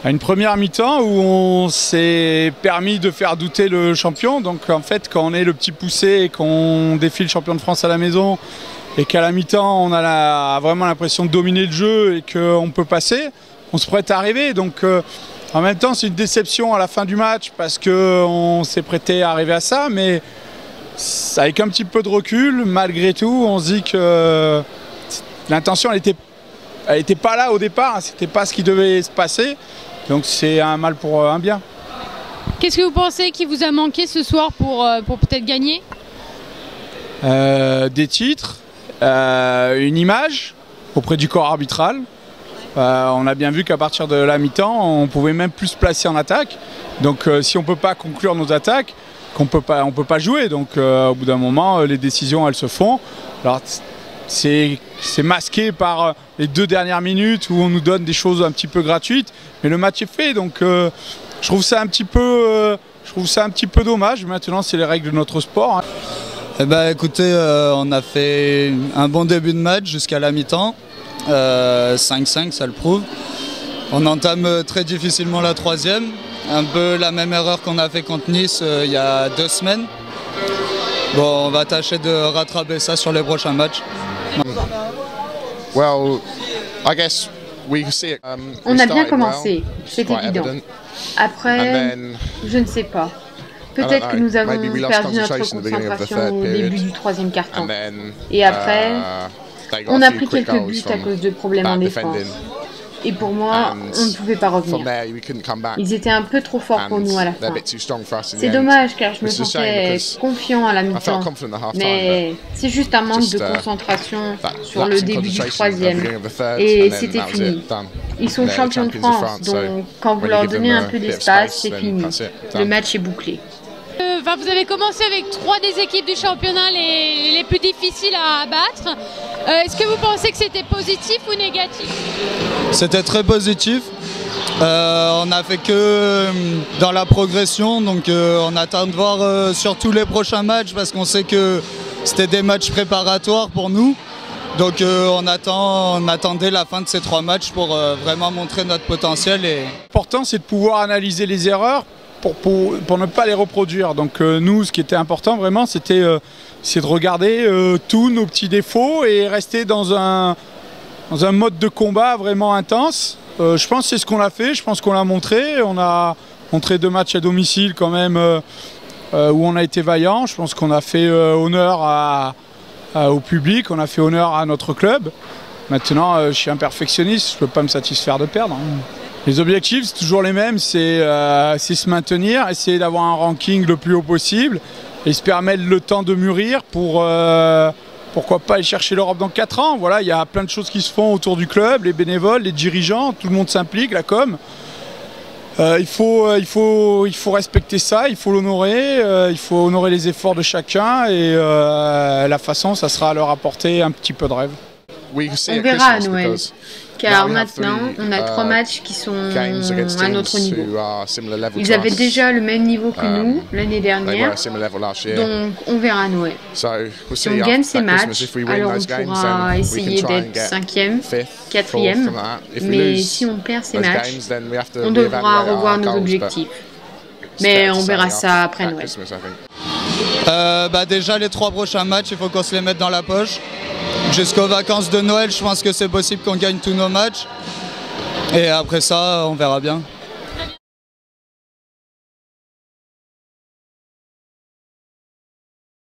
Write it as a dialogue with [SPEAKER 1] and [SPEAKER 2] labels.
[SPEAKER 1] À une première mi-temps où on s'est permis de faire douter le champion. Donc en fait, quand on est le petit poussé et qu'on défie le champion de France à la maison et qu'à la mi-temps on a vraiment l'impression de dominer le jeu et qu'on peut passer, on se prête à arriver. Donc en même temps, c'est une déception à la fin du match parce qu'on s'est prêté à arriver à ça, mais avec un petit peu de recul, malgré tout, on se dit que l'intention elle était pas là au départ, c'était pas ce qui devait se passer. Donc c'est un mal pour un bien.
[SPEAKER 2] Qu'est-ce que vous pensez qui vous a manqué ce soir pour peut-être gagner?
[SPEAKER 1] Des titres, une image auprès du corps arbitral. On a bien vu qu'à partir de la mi-temps, on pouvait même plus se placer en attaque. Donc si on ne peut pas conclure nos attaques, on ne peut pas jouer. Donc au bout d'un moment, les décisions elles se font. Alors, c'est masqué par les 2 dernières minutes où on nous donne des choses un petit peu gratuites, mais le match est fait, donc je trouve ça un petit peu dommage. Maintenant, c'est les règles de notre sport.
[SPEAKER 3] Eh ben, écoutez, on a fait un bon début de match jusqu'à la mi-temps, 5-5, ça le prouve. On entame très difficilement la 3e, un peu la même erreur qu'on a fait contre Nice il y a 2 semaines. Bon, on va tâcher de rattraper ça sur les prochains matchs.
[SPEAKER 4] On a bien commencé, c'est évident. Après, je ne sais pas. Peut-être que nous avons perdu notre concentration au début du 3e quart-temps. Et après, on a pris quelques buts à cause de problèmes en défense. Et pour moi, on ne pouvait pas revenir. Ils étaient un peu trop forts pour nous à la fin. C'est dommage car je me sentais confiant à la mi-temps. Mais c'est juste un manque de concentration sur le début du 3e. Et c'était fini. Ils sont champions de France, donc quand vous leur donnez un peu d'espace, c'est fini. Le match est bouclé.
[SPEAKER 2] Vous avez commencé avec 3 des équipes du championnat les plus difficiles à abattre. Est-ce que vous pensez que c'était positif ou négatif?
[SPEAKER 3] C'était très positif. On n'a fait que dans la progression, donc on attend de voir sur tous les prochains matchs parce qu'on sait que c'était des matchs préparatoires pour nous. Donc on attendait la fin de ces 3 matchs pour vraiment montrer notre potentiel.
[SPEAKER 1] L'important, c'est de pouvoir analyser les erreurs pour ne pas les reproduire. Donc nous, ce qui était important vraiment, c'est de regarder tous nos petits défauts et rester dans un mode de combat vraiment intense. Je pense que c'est ce qu'on a fait, je pense qu'on l'a montré. On a montré 2 matchs à domicile quand même où on a été vaillant. Je pense qu'on a fait honneur au public, on a fait honneur à notre club. Maintenant, je suis un perfectionniste, je ne peux pas me satisfaire de perdre. Les objectifs, c'est toujours les mêmes, c'est se maintenir, essayer d'avoir un ranking le plus haut possible et se permettre le temps de mûrir pour pourquoi pas aller chercher l'Europe dans 4 ans. Voilà, il y a plein de choses qui se font autour du club, les bénévoles, les dirigeants, tout le monde s'implique, la com. Il faut respecter ça, il faut l'honorer, il faut honorer les efforts de chacun et la façon, ça sera leur apporter un petit peu de rêve.
[SPEAKER 4] On verra à Noël, car maintenant on a 3 matchs qui sont à notre niveau. Ils avaient déjà le même niveau que nous l'année dernière, donc on verra à Noël. Si on gagne ces matchs, alors on pourra essayer d'être 5e, 4e, mais si on perd ces matchs, on devra revoir nos objectifs. Mais on verra ça après Noël.
[SPEAKER 3] Déjà les 3 prochains matchs, il faut qu'on se les mette dans la poche. Jusqu'aux vacances de Noël, je pense que c'est possible qu'on gagne tous nos matchs. Et après ça, on verra bien.